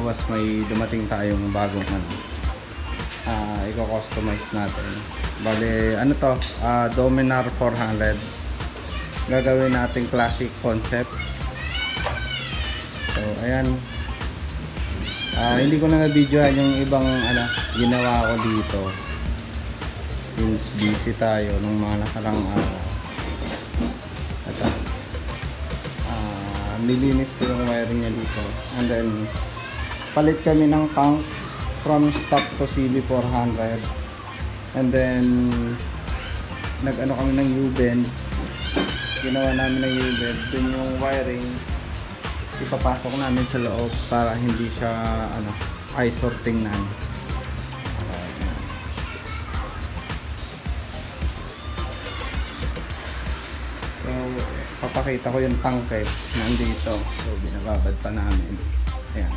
was may dumating tayong bagong i-customize natin. Bale, ano to? Dominar 400. Gagawin natin classic concept. So, ayan. Hindi ko na na-videohan yung ibang ginawa ko dito. Since busy tayo nung mga nakarang araw. Nilinis ko yung wiring niya dito. And then, palit kami ng tank from stock to CB400. And then, nag-ano kami ng U-bend. Ginawa namin ng U-bend. Dun yung wiring, ipapasok namin sa loob para hindi siya, eye sorting na. So, papakita ko yung tanke nandito. So, binababad pa namin. Ayan.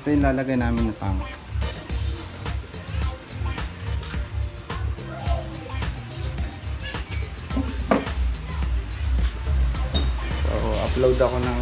Ito yung lalagay namin na tank. So, upload ako ng